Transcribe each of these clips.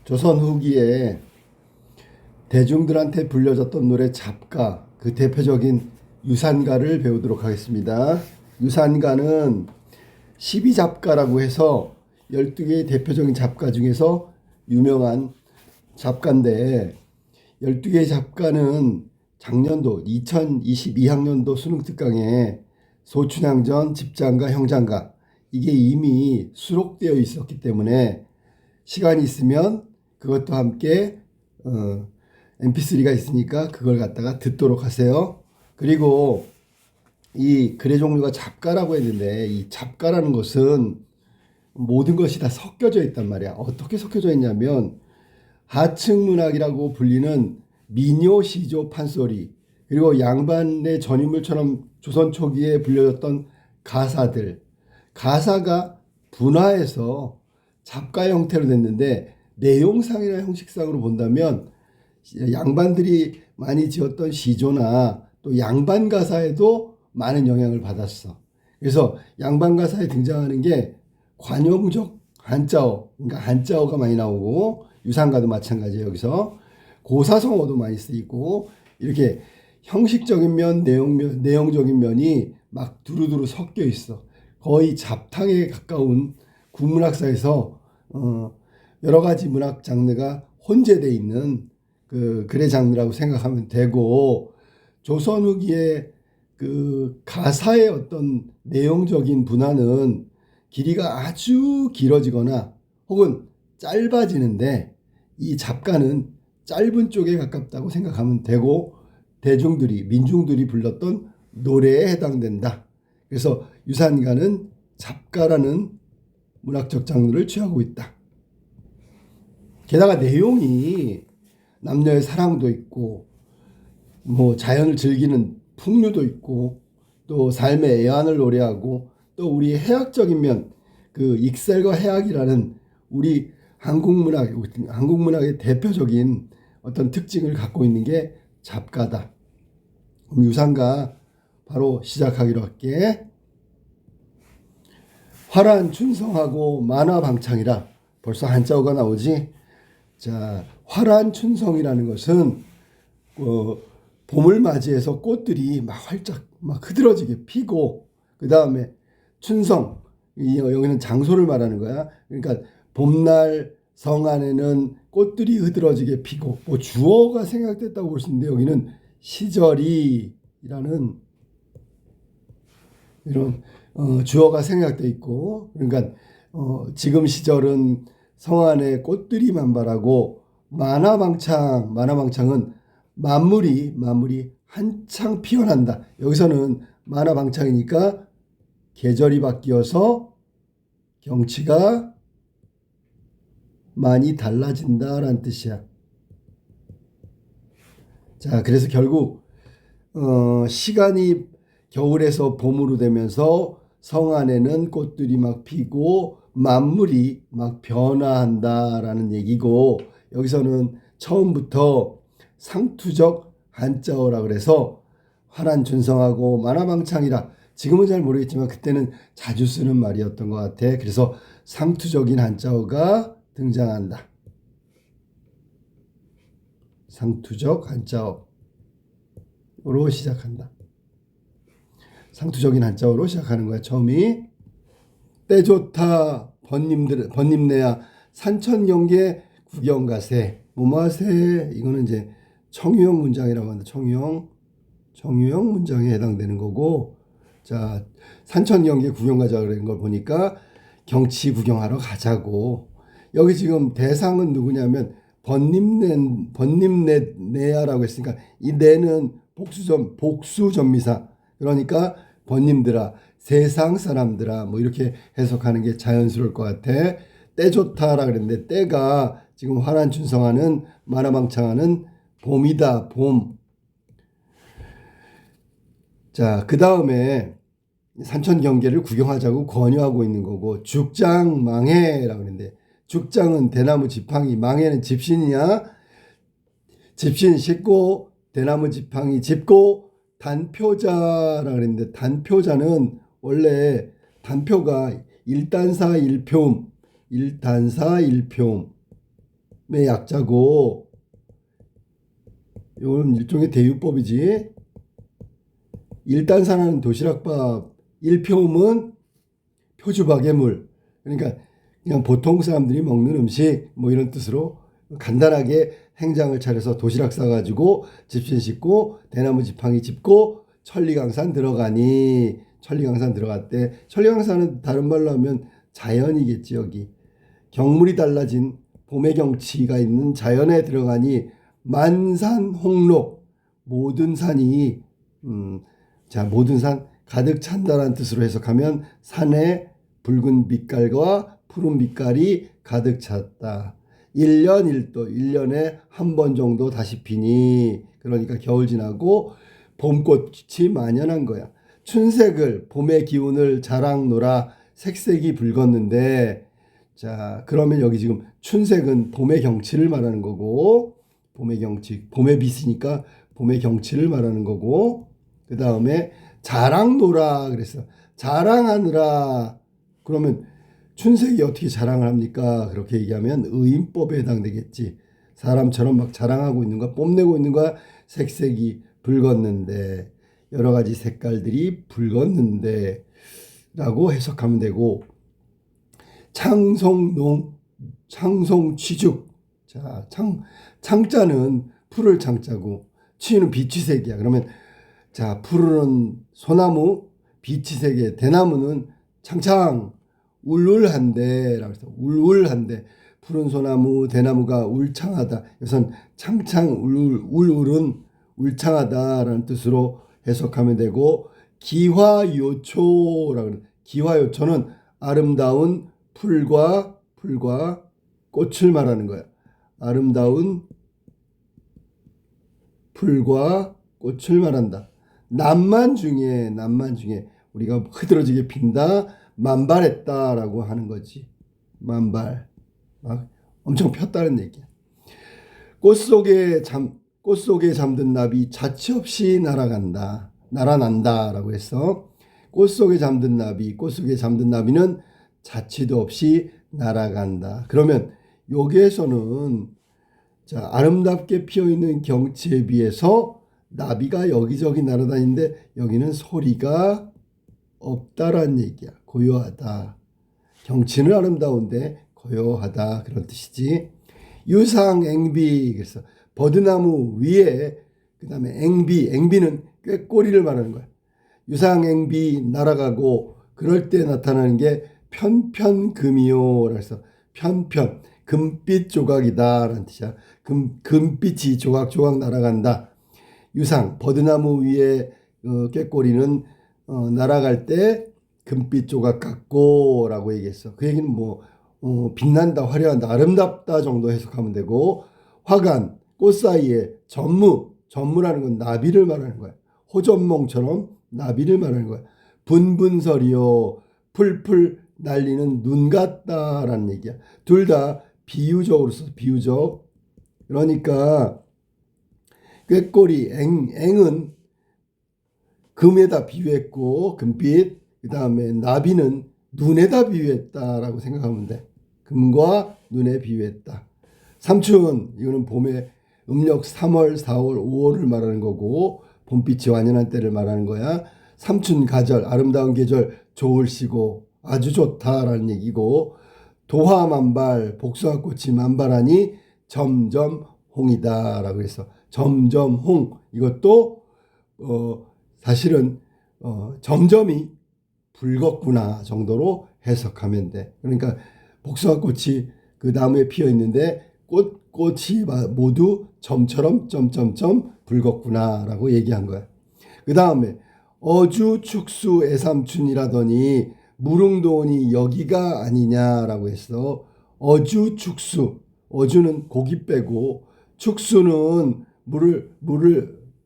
조선 후기에 대중들한테 불려졌던 노래 잡가, 그 대표적인 유산가를 배우도록 하겠습니다. 유산가는 12잡가라고 해서 12개의 대표적인 잡가 중에서 유명한 잡가인데, 12개의 잡가는 작년도 2022학년도 수능특강에 소춘향전, 집장가, 형장가 이게 이미 수록되어 있었기 때문에 시간이 있으면 그것도 함께 mp3가 있으니까 그걸 갖다가 듣도록 하세요. 그리고 이 글의 종류가 잡가라고 했는데, 이 잡가라는 것은 모든 것이 다 섞여져 있단 말이야. 어떻게 섞여져 있냐면 하층문학이라고 불리는 민요, 시조, 판소리, 그리고 양반의 전유물처럼 조선 초기에 불려졌던 가사들, 가사가 분화해서 잡가 형태로 됐는데, 내용상이나 형식상으로 본다면 양반들이 많이 지었던 시조나 또 양반 가사에도 많은 영향을 받았어. 그래서 양반 가사에 등장하는 게 관용적 한자어, 그러니까 한자어가 많이 나오고, 유산가도 마찬가지예요. 여기서 고사성어도 많이 쓰이고, 이렇게 형식적인 면, 내용적인 면이 막 두루두루 섞여 있어. 거의 잡탕에 가까운 국문학사에서 여러 가지 문학 장르가 혼재되어 있는 그 글의 장르라고 생각하면 되고, 조선 후기에 그 가사의 어떤 내용적인 분화는 길이가 아주 길어지거나 혹은 짧아지는데, 이 잡가는 짧은 쪽에 가깝다고 생각하면 되고, 민중들이 불렀던 노래에 해당된다. 그래서 유산가는 잡가라는 문학적 장르를 취하고 있다. 게다가 내용이 남녀의 사랑도 있고, 뭐 자연을 즐기는 풍류도 있고, 또 삶의 애환을 노래하고, 또 우리 해학적인 면, 그 익살과 해학이라는 우리 한국문학의 대표적인 어떤 특징을 갖고 있는 게 잡가다. 그럼 유산가 바로 시작하기로 할게. 화란 춘성하고 만화방창이라. 벌써 한자어가 나오지. 자, 화란 춘성이라는 것은 봄을 맞이해서 꽃들이 막 활짝 막 흐드러지게 피고, 그 다음에 춘성, 여기는 장소를 말하는 거야. 그러니까 봄날 성 안에는 꽃들이 흐드러지게 피고, 뭐 주어가 생각됐다고 볼 수 있는데, 여기는 시절이라는 이런 주어가 생각돼 있고, 그러니까 지금 시절은 성 안에 꽃들이 만발하고, 만화방창은 만물이 한창 피어난다. 여기서는 만화방창이니까 계절이 바뀌어서 경치가 많이 달라진다라는 뜻이야. 자, 그래서 결국 시간이 겨울에서 봄으로 되면서 성 안에는 꽃들이 막 피고 만물이 막 변화한다라는 얘기고, 여기서는 처음부터 상투적 한자어라 그래서 화란 춘성하고 만화방창이라, 지금은 잘 모르겠지만 그때는 자주 쓰는 말이었던 것 같아. 그래서 상투적인 한자어가 등장한다. 상투적 한자어로 시작한다. 상투적인 한자어로 시작하는 거야. 처음이 때 좋다 번님네야 산천경계 구경가세 뭐뭐하세. 이거는 이제 청유형 문장이라고 하는데, 청유형 문장에 해당되는 거고, 자, 산천경계 구경 가자 그런 걸 보니까 경치 구경하러 가자고. 여기 지금 대상은 누구냐면 번님네야라고 했으니까 이 네는 복수전미사, 그러니까 번님들아, 세상 사람들아, 뭐 이렇게 해석하는 게 자연스러울 것 같아. 때 좋다라 그랬는데, 때가 지금 화란 춘성하는 만화방창하는 봄이다. 봄. 자, 그 다음에 산천 경계를 구경하자고 권유하고 있는 거고, 죽장 망해라고 그랬는데, 죽장은 대나무 지팡이, 망해는 집신이냐? 집신 싣고 대나무 지팡이 짚고 단표자라 그랬는데, 단표자는 원래 단표가 일단사 일표음, 일단사 일표음의 약자고, 이건 일종의 대유법이지. 일단사는 도시락밥, 일표음은 표주박의 물. 그러니까 그냥 보통 사람들이 먹는 음식 뭐 이런 뜻으로 간단하게 행장을 차려서 도시락 싸가지고 집신 싣고 대나무 지팡이 짚고 천리강산 들어가니, 천리강산 들어갔대. 천리강산은 다른 말로 하면 자연이겠지. 여기 경물이 달라진 봄의 경치가 있는 자연에 들어가니 만산홍록, 모든 산이 모든 산 가득 찬다라는 뜻으로 해석하면 산에 붉은 빛깔과 푸른 빛깔이 가득 찼다. 1년 1도, 1년에 한 번 정도 다시 피니, 그러니까 겨울 지나고 봄꽃이 만연한 거야. 춘색을, 봄의 기운을 자랑노라, 색색이 붉었는데, 자, 그러면 여기 지금 춘색은 봄의 경치를 말하는 거고, 봄의 경치, 봄의 빛이니까 봄의 경치를 말하는 거고, 그 다음에 자랑노라 그랬어. 자랑하느라. 그러면 춘색이 어떻게 자랑을 합니까? 그렇게 얘기하면 의인법에 해당되겠지. 사람처럼 막 자랑하고 있는 거야, 뽐내고 있는 거야. 색색이 붉었는데, 여러 가지 색깔들이 붉었는데 라고 해석하면 되고, 창송농, 창송취죽. 자, 창자는 푸를 창자고 취는 비취색이야. 그러면 자, 푸르는 소나무, 비취색의 대나무는 창창 울울한데 라고 해서 울울한데, 푸른 소나무 대나무가 울창하다. 여기선 창창 울울은 울창하다라는 뜻으로 해석하면 되고, 기화요초라고 하는, 기화요초는 아름다운 풀과 꽃을 말하는 거야. 아름다운 풀과 꽃을 말한다. 남만 중에 우리가 흐드러지게 핀다, 만발했다라고 하는 거지. 만발, 막 엄청 폈다는 얘기야. 꽃 속에 잠든 나비 자취 없이 날아난다라고 해서, 꽃 속에 잠든 나비는 자취도 없이 날아간다. 그러면 여기에서는 자, 아름답게 피어있는 경치에 비해서 나비가 여기저기 날아다니는데 여기는 소리가 없다라는 얘기야. 고요하다. 경치는 아름다운데 고요하다, 그런 뜻이지. 유상앵비, 그래서 버드나무 위에, 그 다음에 앵비는 꾀꼬리를 말하는 거야. 유상앵비 날아가고 그럴 때 나타나는 게 편편금이요. 그래서 편편, 금빛 조각이다 라는 뜻이야. 금빛이 조각조각 날아간다. 유상, 버드나무 위에 꾀꼬리는 날아갈 때 금빛 조각 같고 라고 얘기했어. 그 얘기는 뭐 빛난다, 화려한다, 아름답다 정도 해석하면 되고, 화관, 꽃 사이에 전무라는 건 나비를 말하는 거야. 호전몽처럼 나비를 말하는 거야. 분분설이요, 풀풀 날리는 눈 같다라는 얘기야. 둘 다 비유적으로 써서 비유적. 그러니까 꾀꼬리, 앵은 금에다 비유했고, 금빛. 그 다음에 나비는 눈에다 비유했다라고 생각하면 돼. 금과 눈에 비유했다. 삼춘, 이거는 봄에 음력 3월, 4월, 5월을 말하는 거고, 봄빛이 완연한 때를 말하는 거야. 삼춘 가절, 아름다운 계절, 좋을시고 아주 좋다라는 얘기고, 도화만발, 복숭아꽃이 만발하니 점점 홍이다라고 해서 점점 홍, 이것도 사실은 점점이 붉었구나 정도로 해석하면 돼. 그러니까 복숭아꽃이 그 나무에 피어 있는데 꽃이 모두 점처럼 점점점 붉었구나라고 얘기한 거야. 그 다음에 어주 축수 애삼춘이라더니 무릉도원이 여기가 아니냐라고 해서, 어주 축수, 어주는 고깃배고 축수는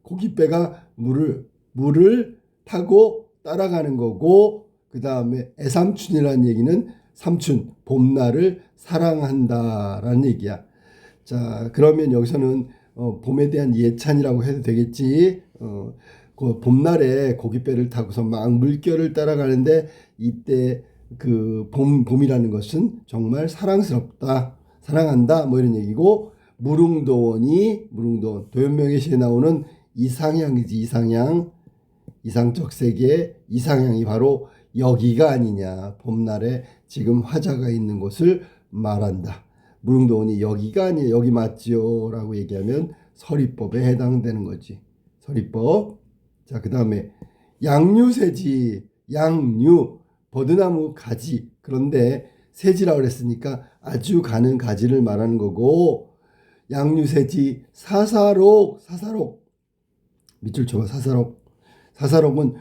고깃배가 물을 타고 따라가는 거고, 그 다음에 애삼춘이라는 얘기는 삼춘, 봄날을 사랑한다라는 얘기야. 자, 그러면 여기서는 봄에 대한 예찬이라고 해도 되겠지. 그 봄날에 고깃배를 타고서 막 물결을 따라가는데, 이때 그 봄이라는 것은 정말 사랑스럽다, 사랑한다, 뭐 이런 얘기고, 무릉도원 도연명의 시에 나오는 이상향이지. 이상적 세계 이상향이 바로 여기가 아니냐. 봄날에 지금 화자가 있는 곳을 말한다. 무릉도원이 여기가 아니에요. 여기 맞지요? 라고 얘기하면 서리법에 해당되는 거지. 서리법. 자, 그 다음에 양류세지. 양류, 버드나무 가지. 그런데 세지라고 그랬으니까 아주 가는 가지를 말하는 거고, 양류세지 사사록. 밑줄 쳐봐. 사사록은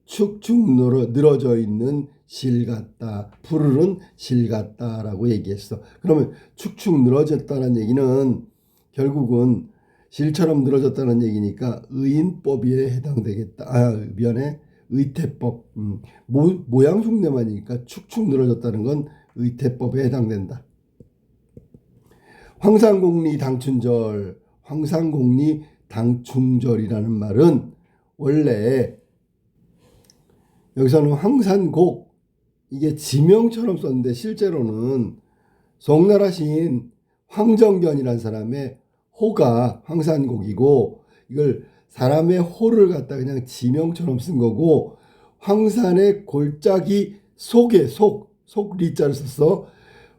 축축 늘어져 있는 실 같다. 푸르른 실 같다라고 얘기했어. 그러면 축축 늘어졌다는 얘기는 결국은 실처럼 늘어졌다는 얘기니까 의인법에 해당되겠다. 미안해. 의태법. 모양 흉내만이니까 축축 늘어졌다는 건 의태법에 해당된다. 황산공리 당춘절이라는 말은 원래 여기서는 황산곡, 이게 지명처럼 썼는데 실제로는 송나라 시인 황정견이라는 사람의 호가 황산곡이고, 이걸 사람의 호를 갖다 그냥 지명처럼 쓴 거고, 황산의 골짜기 속에 리자를 썼어.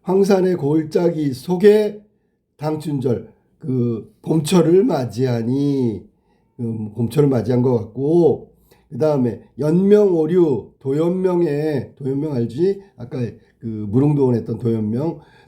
황산의 골짜기 속에 당춘절, 그 봄철을 맞이하니, 봄철을 맞이한 것 같고, 그 다음에 연명오류, 도연명 알지? 아까 그 무릉도원 했던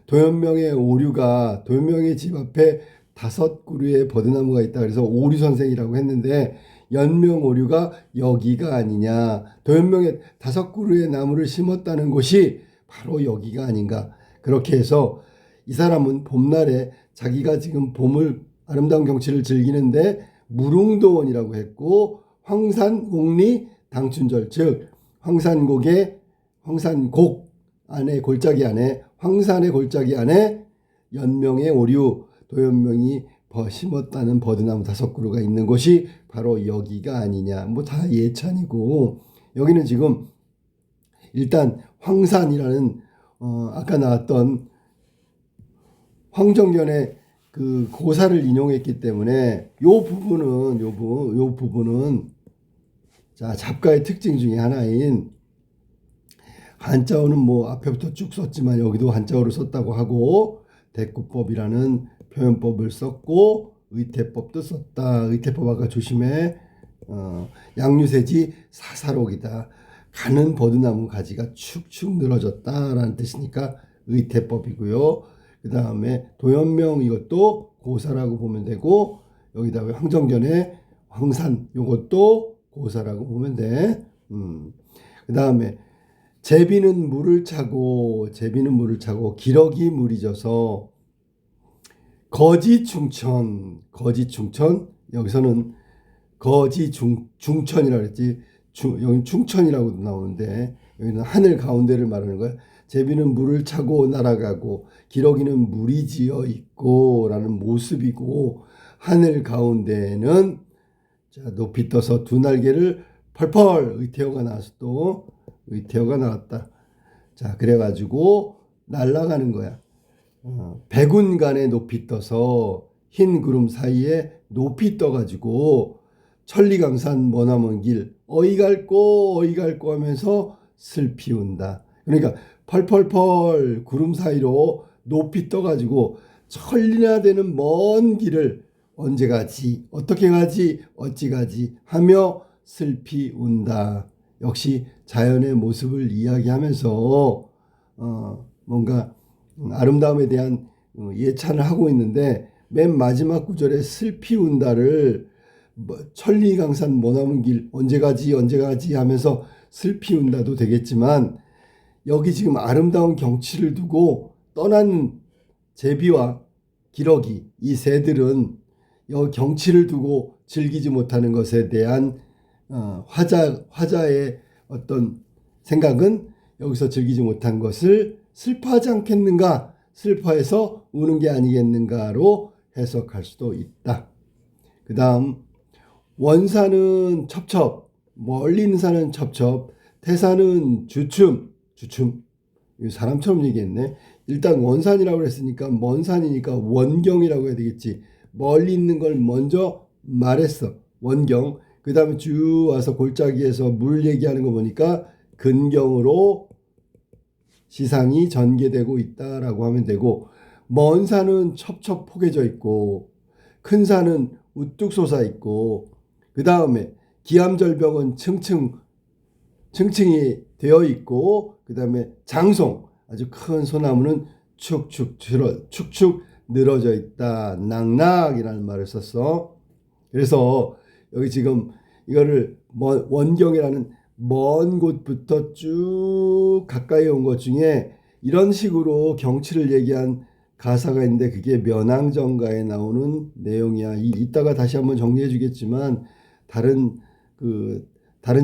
도연명의 오류가, 도연명의 집 앞에 5그루의 버드나무가 있다 그래서 오류선생이라고 했는데, 연명오류가 여기가 아니냐. 도연명의 5그루의 나무를 심었다는 곳이 바로 여기가 아닌가. 그렇게 해서 이 사람은 봄날에 자기가 지금 봄을, 아름다운 경치를 즐기는데 무릉도원이라고 했고, 황산곡리 당춘절, 즉 황산곡 안에, 골짜기 안에, 황산의 골짜기 안에 연명의 오류, 도연명이 심었다는 버드나무 5그루가 있는 곳이 바로 여기가 아니냐. 뭐 다 예찬이고, 여기는 지금 일단 황산이라는 아까 나왔던 황정견의 그 고사를 인용했기 때문에 요 부분은 자, 잡가의 특징 중에 하나인, 한자어는 뭐 앞에부터 쭉 썼지만 여기도 한자어를 썼다고 하고, 대꾸법이라는 표현법을 썼고, 의태법도 썼다. 의태법 아까 조심해. 양류세지 사사록이다. 가는 버드나무 가지가 축축 늘어졌다라는 뜻이니까 의태법이고요. 그 다음에 도연명, 이것도 고사라고 보면 되고, 여기다 황정견의 황산, 이것도 고사라고 보면 돼. 그 다음에 제비는 물을 차고 기러기 물이 져서 거지충천, 여기서는 중천이라고 했지. 여기 충천이라고 나오는데 여기는 하늘 가운데를 말하는 거야. 제비는 물을 차고 날아가고 기러기는 물이 지어 있고 라는 모습이고, 하늘 가운데는 자, 높이 떠서 두 날개를 펄펄, 의태어가 나왔다. 자, 그래가지고 날아가는 거야. 백운간에 높이 떠서 흰 구름 사이에 높이 떠가지고 천리강산 머나먼 길 어이갈꼬 하면서 슬피 운다. 그러니까 펄펄펄 구름 사이로 높이 떠가지고 천리나 되는 먼 길을 언제 가지, 어떻게 가지, 어찌 가지 하며 슬피 운다. 역시 자연의 모습을 이야기하면서 뭔가 아름다움에 대한 예찬을 하고 있는데, 맨 마지막 구절에 슬피 운다를 천리강산 머나먼 길 언제 가지 하면서 슬피 운다도 되겠지만, 여기 지금 아름다운 경치를 두고 떠난 제비와 기러기, 이 새들은 이 경치를 두고 즐기지 못하는 것에 대한 화자의 어떤 생각은 여기서 즐기지 못한 것을 슬퍼하지 않겠는가, 슬퍼해서 우는 게 아니겠는가로 해석할 수도 있다. 그 다음 원산은 첩첩, 멀리 있는 산은 첩첩, 태산은 주춤. 사람처럼 얘기했네. 일단 원산이라고 그랬으니까 먼 산이니까 원경이라고 해야 되겠지. 멀리 있는 걸 먼저 말했어. 원경. 그 다음에 쭉 와서 골짜기에서 물 얘기하는 거 보니까 근경으로 시상이 전개되고 있다라고 하면 되고, 먼 산은 첩첩포개져 있고 큰 산은 우뚝 솟아 있고, 그 다음에 기암절벽은 층층이 되어 있고, 그 다음에 장송 아주 큰 소나무는 축축 늘어져 있다. 낙낙이라는 말을 썼어. 그래서 여기 지금 이거를 원경이라는 먼 곳부터 쭉 가까이 온 것 중에 이런 식으로 경치를 얘기한 가사가 있는데, 그게 면왕정가에 나오는 내용이야. 이따가 다시 한번 정리해 주겠지만 다른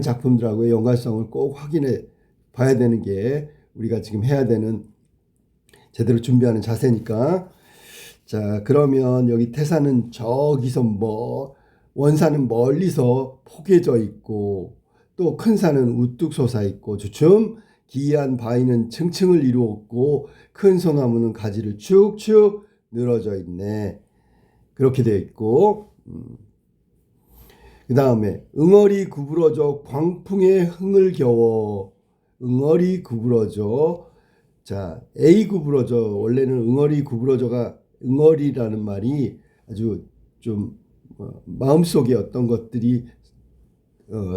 작품들하고의 연관성을 꼭 확인해 봐야 되는 게 우리가 지금 해야 되는 제대로 준비하는 자세니까. 자, 그러면 여기 태산은 저기서 원산은 멀리서 포개져 있고, 또 큰 산은 우뚝 솟아 있고, 주춤 기이한 바위는 층층을 이루었고, 큰 소나무는 가지를 축축 늘어져 있네. 그렇게 되어 있고, 그 다음에 응어리 구부러져 광풍에 흥을 겨워. 응어리 구부러져. 자, A 구부러져. 원래는 응어리 구부러져가, 응어리라는 말이 아주 좀 마음속에 어떤 것들이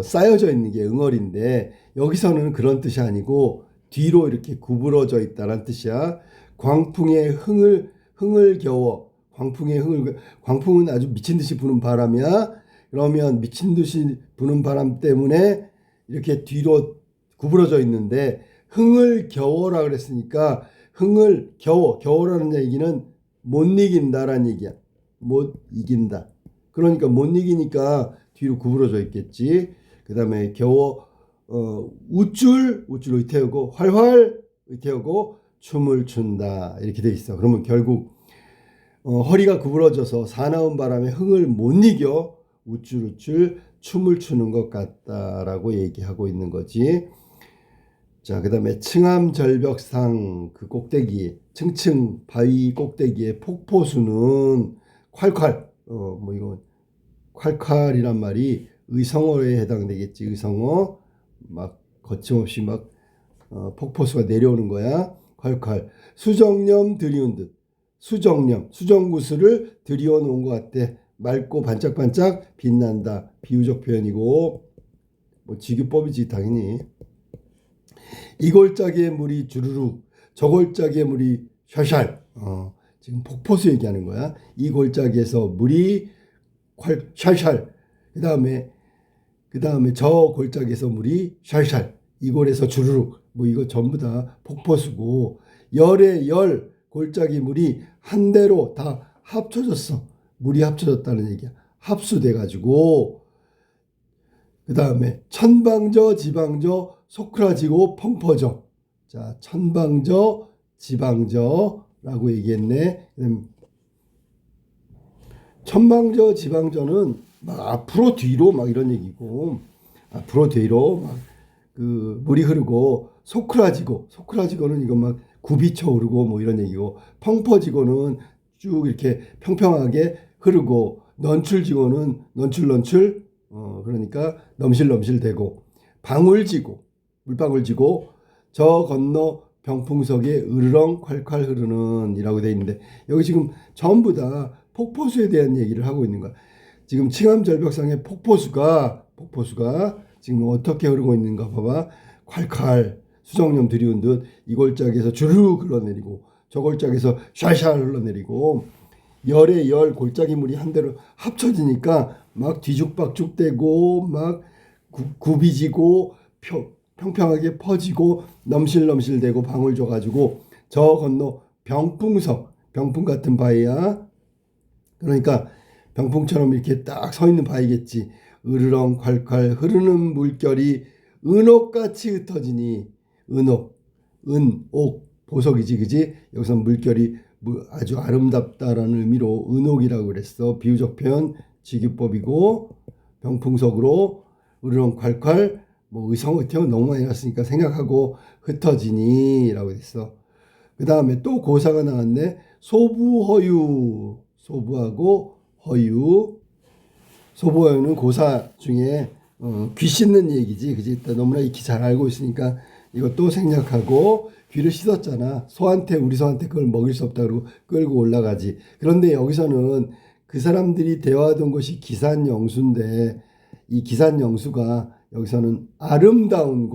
쌓여져 있는 게 응어리인데, 여기서는 그런 뜻이 아니고 뒤로 이렇게 구부러져 있다는 뜻이야. 광풍에 흥을 겨워. 광풍은 아주 미친 듯이 부는 바람이야. 그러면 미친 듯이 부는 바람 때문에 이렇게 뒤로 구부러져 있는데, 흥을 겨워라 그랬으니까, 흥을 겨워라는 얘기는 못 이긴다라는 얘기야. 못 이긴다. 그러니까 못 이기니까 뒤로 구부러져 있겠지. 그 다음에 겨워, 우쭐 의태우고, 활활 의태우고 춤을 춘다. 이렇게 돼 있어. 그러면 결국 허리가 구부러져서 사나운 바람에 흥을 못 이겨 우쭐 춤을 추는 것 같다라고 얘기하고 있는 거지. 자, 그 다음에 층암절벽상 그 꼭대기, 층층 바위 꼭대기의 폭포수는 콸콸. 이건 콸콸이란 말이 의성어에 해당되겠지. 의성어. 막 거침없이 막 폭포수가 내려오는 거야. 콸콸. 수정염 들이운 듯. 수정구슬을 들이워 놓은 것 같아. 맑고 반짝반짝 빛난다. 비유적 표현이고, 직유법이지 당연히. 이 골짜기의 물이 주르륵, 저 골짜기의 물이 샬샬. 지금 폭포수 얘기하는 거야. 이 골짜기에서 물이 샬샬. 그 다음에 저 골짜기에서 물이 샬샬. 이 골에서 주르륵. 이거 전부 다 폭포수고, 열의 열 골짜기 물이 한 대로 다 합쳐졌어. 물이 합쳐졌다는 얘기야. 합수돼 가지고, 그 다음에 천방저 지방저 소크라지고 펑퍼져. 자, 천방저 지방저라고 얘기했네. 천방저 지방저는 막 앞으로 뒤로 막 이런 얘기고, 앞으로 뒤로 막 그 물이 흐르고, 소크라지고는 이거 막 굽이쳐 오르고 이런 얘기고, 펑퍼지고는 쭉 이렇게 평평하게 흐르고, 넌출지고는 넌출 그러니까 넘실넘실 되고, 물방울 지고 저 건너 병풍석에 으르렁 콸콸 흐르는 이라고 되어 있는데, 여기 지금 전부 다 폭포수에 대한 얘기를 하고 있는 거야. 지금 층암절벽상의 폭포수가 지금 어떻게 흐르고 있는가 봐봐. 콸콸 수정염 들이운 듯 이 골짜기에서 주르륵 흘러내리고, 저 골짜기에서 샤샬 흘러내리고, 열의 열 골짜기 물이 한 대로 합쳐지니까 막 뒤죽박죽되고 막 굽이지고 평평하게 퍼지고 넘실넘실되고 방울 줘가지고, 저 건너 병풍 같은 바위야. 그러니까 병풍처럼 이렇게 딱 서 있는 바위겠지. 으르렁 콸콸 흐르는 물결이 은옥같이 흩어지니. 은옥 보석이지, 그지? 여기서 물결이 아주 아름답다라는 의미로 은옥이라고 그랬어. 비유적 표현, 직유법이고, 병풍석으로 으르렁 콸콸 뭐 의성어태어 너무 많이 났으니까 생략하고 흩어지니 라고 했어. 그 다음에 또 고사가 나왔네. 소부허유. 소부하고 허유. 소부허유는 고사 중에 귀 씻는 얘기지. 그지? 너무나 익히 잘 알고 있으니까 이것도 생략하고 귀를 씻었잖아. 우리 소한테 그걸 먹일 수 없다 그러고 끌고 올라가지. 그런데 여기서는 그 사람들이 대화하던 것이 기산영수인데 이 기산영수가 여기서는 아름다운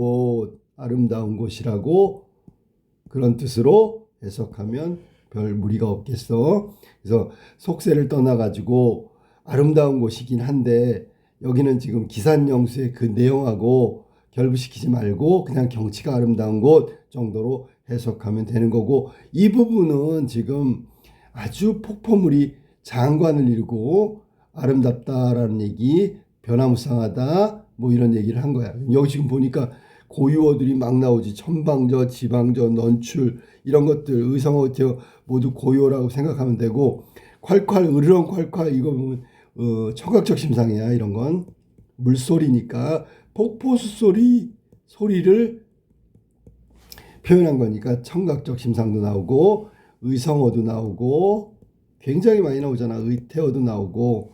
곳이라고 그런 뜻으로 해석하면 별 무리가 없겠어. 그래서 속세를 떠나가지고 아름다운 곳이긴 한데 여기는 지금 기산영수의 그 내용하고 결부시키지 말고 그냥 경치가 아름다운 곳 정도로 해석하면 되는 거고, 이 부분은 지금 아주 폭포물이 장관을 이루고 아름답다라는 얘기, 변화무쌍하다 뭐 이런 얘기를 한 거야. 여기 지금 보니까 고유어들이 막 나오지. 천방저, 지방저, 넌출 이런 것들 의성어태어 모두 고유어라고 생각하면 되고, 콸콸 으르렁 콸콸 이거 보면 청각적 심상이야. 이런 건 물소리니까 폭포수 소리를 표현한 거니까 청각적 심상도 나오고 의성어도 나오고 굉장히 많이 나오잖아. 의태어도 나오고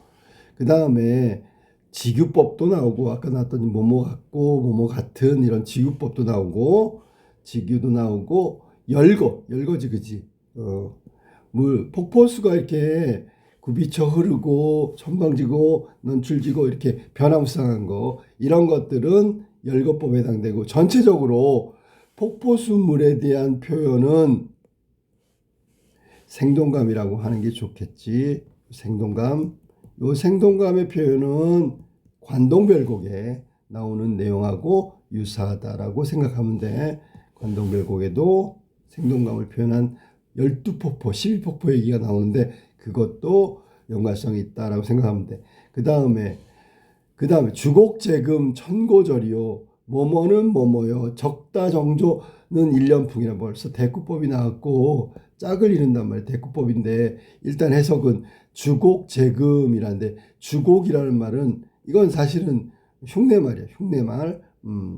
그 다음에 직유법도 나오고 아까 나왔던 뭐뭐 같고 뭐뭐 같은 이런 직유법도 나오고 직유도 나오고 열거지 그지. 물 폭포수가 이렇게 굽이쳐 흐르고 천방지고 넌출지고 이렇게 변화무쌍한 거 이런 것들은 열거법에 해당되고, 전체적으로 폭포수물에 대한 표현은 생동감이라고 하는 게 좋겠지. 생동감. 요 생동감의 표현은 관동별곡에 나오는 내용하고 유사하다라고 생각하면 돼. 관동별곡에도 생동감을 표현한 12폭포, 12폭포 얘기가 나오는데 그것도 연관성이 있다라고 생각하면 돼. 그 다음에 주곡재금 천고절이요. 뭐뭐는 뭐뭐요. 적다정조는 일련풍이라 벌써 대꾸법이 나왔고 짝을 이룬단 말이에요. 대꾸법인데 일단 해석은 주곡재금이라는데, 주곡이라는 말은 이건 사실은 흉내말이야. 흉내말.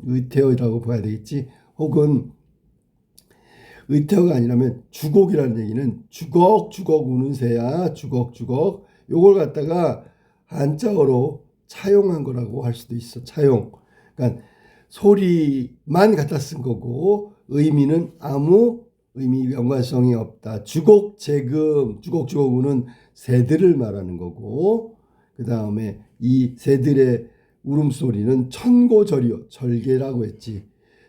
의태어라고 봐야 되겠지. 혹은 의태어가 아니라면 주곡이라는 얘기는 주걱주걱 우는 새야. 주걱주걱. 요걸 갖다가 한자어로 차용한 거라고 할 수도 있어. 차용. 그러니까 소리만 갖다 쓴 거고 의미는 아무 의미 연관성이 없다. 주곡재금, 주걱주걱 우는 새들을 말하는 거고, 그 다음에 이 새들의 울음소리는 천고절이요. 절개라고 했지.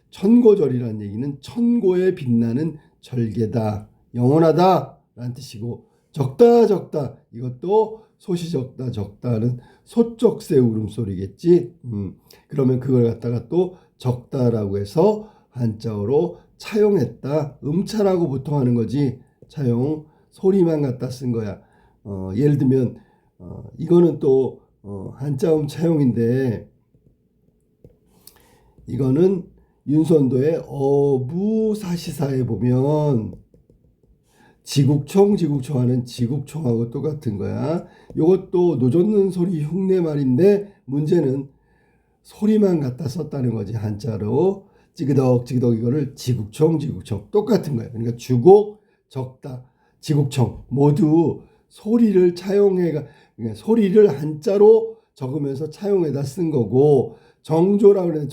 천고절이라는 얘기는 천고에 빛나는 절개다. 영원하다 라는 뜻이고, 적다 이것도 소시적다 적다는 소쩍새 울음소리겠지. 그러면 그걸 갖다가 또 적다라고 해서 한자어로 차용했다. 음차라고 보통 하는 거지. 차용 소리만 갖다 쓴 거야. 예를 들면 이거는 또 한자음 차용인데, 이거는 윤선도의 어부사시사에 보면 지국총 하는 지국총하고 똑같은 거야. 이것도 노젓는 소리 흉내말인데 문제는 소리만 갖다 썼다는 거지. 한자로 찌그덕 이거를 지국총 똑같은 거야. 그러니까 주곡, 적다, 지국총 모두 소리를 차용해가, 그러니까 소리를 한자로 적으면서 차용해다 쓴 거고, 정조라고 그러는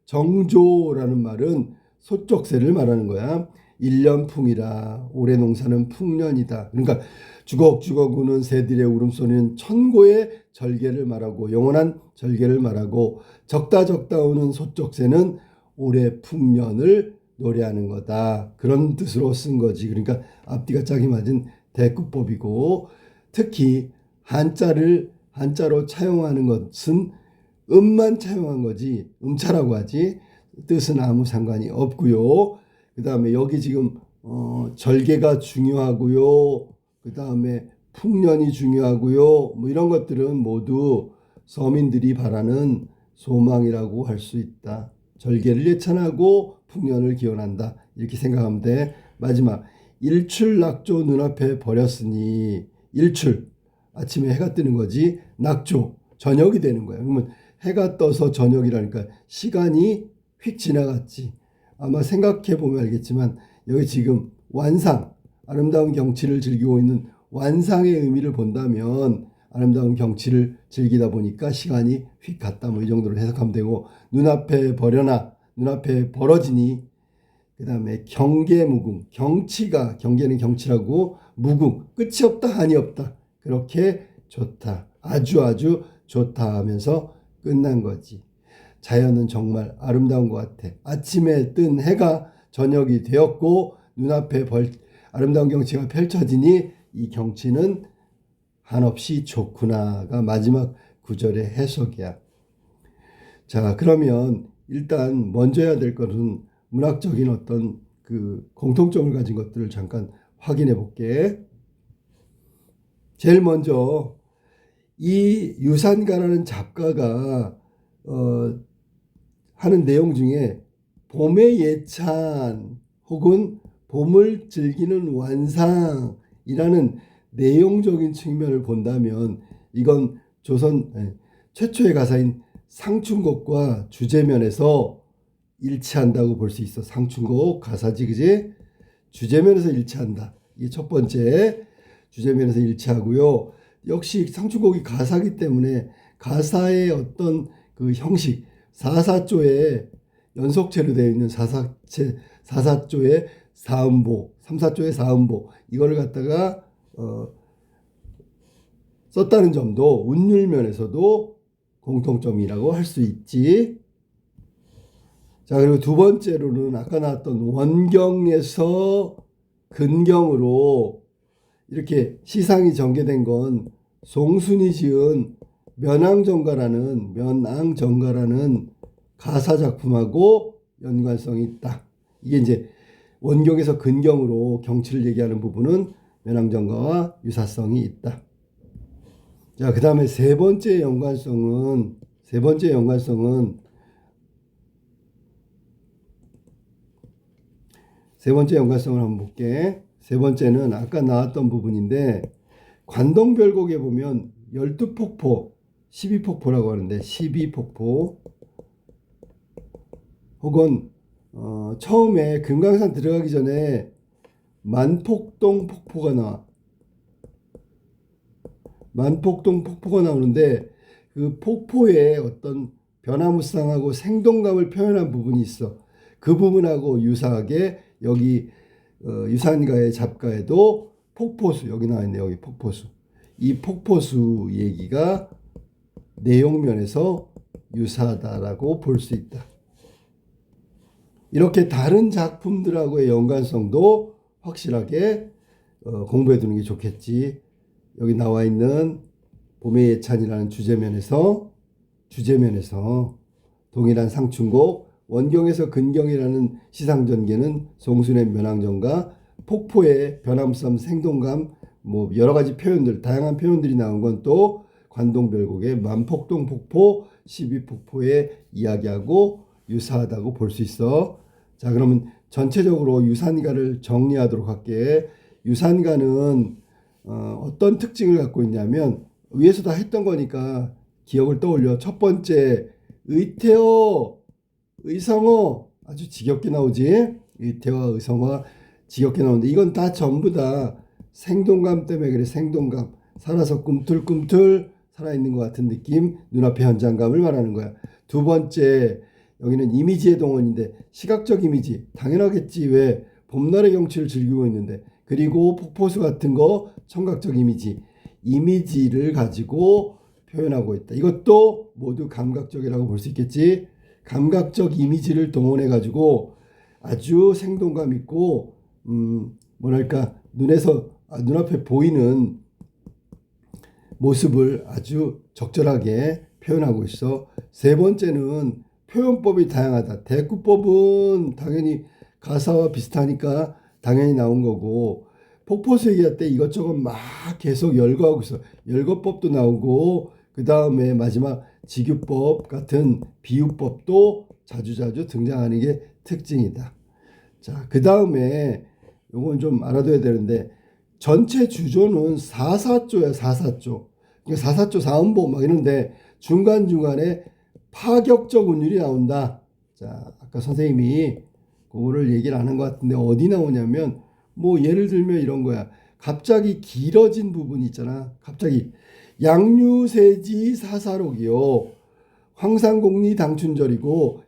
정조라는 말은 소쩍새를 말하는 거야. 일년풍이라 올해 농사는 풍년이다. 그러니까 주걱주걱 우는 새들의 울음소리는 천고의 절개를 말하고 영원한 절개를 말하고, 적다 우는 소쩍새는 올해 풍년을 노래하는 거다. 그런 뜻으로 쓴 거지. 그러니까 앞뒤가 짝이 맞은 대꾸법이고, 특히 한자로 차용하는 것은 음만 차용한 거지 음차라고 하지 뜻은 아무 상관이 없고요. 그 다음에 여기 지금 절개가 중요하고요. 그 다음에 풍년이 중요하고요. 뭐 이런 것들은 모두 서민들이 바라는 소망이라고 할 수 있다. 절개를 예찬하고 풍년을 기원한다. 이렇게 생각하면 돼. 마지막 일출낙조 눈앞에 버렸으니, 일출 아침에 해가 뜨는 거지. 낙조 저녁이 되는 거야. 그러면 해가 떠서 저녁이라니까 시간이 휙 지나갔지. 아마 생각해 보면 알겠지만 여기 지금 완상, 아름다운 경치를 즐기고 있는 완상의 의미를 본다면 아름다운 경치를 즐기다 보니까 시간이 휙 갔다 뭐 이 정도로 해석하면 되고, 눈앞에 버려나 눈앞에 벌어지니, 그 다음에 경계무궁, 경치가, 경계는 경치라고, 무궁 끝이 없다 한이 없다, 그렇게 좋다, 아주 아주 좋다 하면서 끝난 거지. 자연은 정말 아름다운 것 같아. 아침에 뜬 해가 저녁이 되었고 눈앞에 아름다운 경치가 펼쳐지니 이 경치는 한없이 좋구나가 마지막 구절의 해석이야. 자, 그러면 일단 먼저 해야 될 것은 문학적인 어떤 그 공통점을 가진 것들을 잠깐 확인해 볼게. 제일 먼저 이 유산가라는 작가가 하는 내용 중에 봄의 예찬 혹은 봄을 즐기는 완상이라는 내용적인 측면을 본다면 이건 조선 최초의 가사인 상춘곡과 주제면에서 일치한다고 볼 수 있어. 상춘곡 가사지, 그지? 주제면에서 일치한다. 이게 첫 번째, 주제면에서 일치하고요. 역시 상춘곡이 가사이기 때문에 가사의 어떤 그 형식, 사사조의 연속체로 되어 있는 사사조의 사음보, 삼사조의 사음보, 이거를 갖다가 썼다는 점도 운율면에서도 공통점이라고 할 수 있지. 자, 그리고 두 번째로는 아까 나왔던 원경에서 근경으로 이렇게 시상이 전개된 건 송순이 지은 면왕정가라는 가사 작품하고 연관성이 있다. 이게 이제 원경에서 근경으로 경치를 얘기하는 부분은 면왕정가와 유사성이 있다. 자, 그 다음에 세 번째 연관성은 한번 볼게. 세 번째는 아까 나왔던 부분인데, 관동별곡에 보면 12폭포, 12폭포라고 하는데 12폭포 혹은 처음에 금강산 들어가기 전에 만폭동 폭포가 나와. 만폭동 폭포가 나오는데 그 폭포의 어떤 변화무쌍하고 생동감을 표현한 부분이 있어. 그 부분하고 유사하게 여기 유산가의 잡가에도 폭포수, 여기 나와 있네. 여기 폭포수. 이 폭포수 얘기가 내용면에서 유사하다라고 볼 수 있다. 이렇게 다른 작품들하고의 연관성도 확실하게 공부해 두는 게 좋겠지. 여기 나와 있는 봄의 예찬이라는 주제면에서 동일한 상춘곡, 원경에서 근경이라는 시상전개는 송순의 면왕정가, 폭포의 변함섬 생동감, 뭐 여러 가지 표현들, 다양한 표현들이 나온 건 또 관동별곡의 만폭동 폭포, 12폭포의 이야기하고 유사하다고 볼 수 있어. 자, 그러면 전체적으로 유산가를 정리하도록 할게. 유산가는 어떤 특징을 갖고 있냐면, 위에서 다 했던 거니까 기억을 떠올려. 첫 번째, 의태어, 의성어, 아주 지겹게 나오지. 의태어와 의성어 지겹게 나오는데 이건 다 전부 다 생동감 때문에 그래. 생동감, 살아서 꿈틀꿈틀 살아있는 것 같은 느낌, 눈앞의 현장감을 말하는 거야. 두 번째, 여기는 이미지의 동원인데 시각적 이미지, 당연하겠지. 왜? 봄날의 경치를 즐기고 있는데. 그리고 폭포수 같은 거 청각적 이미지를 가지고 표현하고 있다. 이것도 모두 감각적이라고 볼 수 있겠지. 감각적 이미지를 동원해 가지고 아주 생동감 있고 뭐랄까 눈앞에 보이는 모습을 아주 적절하게 표현하고 있어. 세 번째는 표현법이 다양하다. 대꾸법은 당연히 가사와 비슷하니까 당연히 나온 거고, 폭포수 얘기할 때 이것저것 막 계속 열거하고 있어. 열거법도 나오고, 그 다음에 마지막 직유법 같은 비유법도 자주자주 등장하는 게 특징이다. 자, 그 다음에 요건 좀 알아둬야 되는데, 전체 주조는 사사조야. 사사조. 그러니까 사사조, 사음보 막 이런데 중간중간에 파격적 운율이 나온다. 자, 아까 선생님이 그거를 얘기를 안 한 것 같은데 어디 나오냐면 뭐 예를 들면 이런 거야. 갑자기 길어진 부분이 있잖아. 갑자기 양유세지 사사록이요. 황산공리 당춘절이고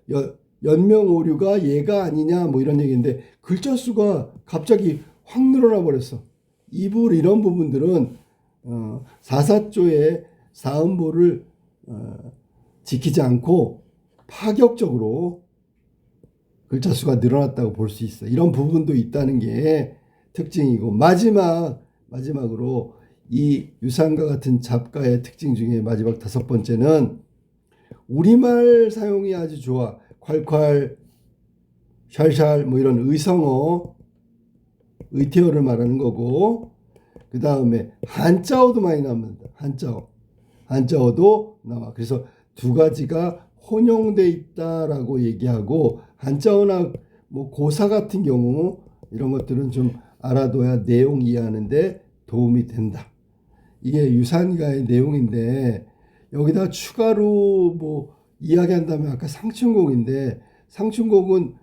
연명오류가 얘가 아니냐 뭐 이런 얘기인데 글자 수가 갑자기 확 늘어나 버렸어. 이불 이런 부분들은 사사조의 사음보를 지키지 않고 파격적으로 글자 수가 늘어났다고 볼 수 있어. 이런 부분도 있다는 게 특징이고 마지막으로 이 유산과 같은 잡가의 특징 중에 마지막 5번째는 우리말 사용이 아주 좋아. 콸콸, 샬샬 뭐 이런 의성어, 의태어를 말하는 거고 그 다음에 한자어도 많이 나옵니다. 한자어도 나와. 그래서 두 가지가 혼용돼 있다라고 얘기하고 한자어나 뭐 고사 같은 경우 이런 것들은 좀 알아둬야 내용 이해하는데 도움이 된다. 이게 유산가의 내용인데 여기다 추가로 뭐 이야기한다면 아까 상춘곡인데 상춘곡은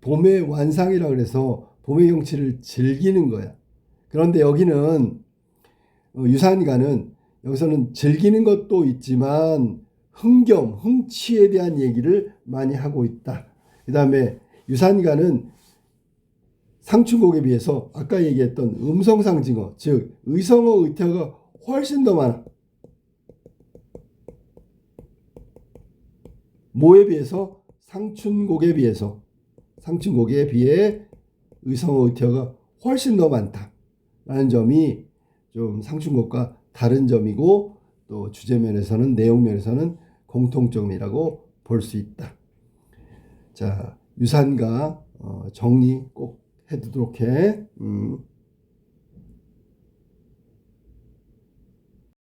봄의 완상이라 그래서 봄의 경치를 즐기는 거야. 그런데 여기는 유산가는 여기서는 즐기는 것도 있지만 흥취에 대한 얘기를 많이 하고 있다. 그 다음에 유산가는 상춘곡에 비해서 아까 얘기했던 음성상징어, 즉 의성어, 의태어가 훨씬 더 많아. 뭐에 비해서? 상춘곡에 비해 의성어, 의태어가 훨씬 더 많다라는 점이 좀 상춘곡과 다른 점이고 또 주제면에서는 내용면에서는 공통점이라고 볼 수 있다. 자, 유산가 정리 꼭 해두도록 해.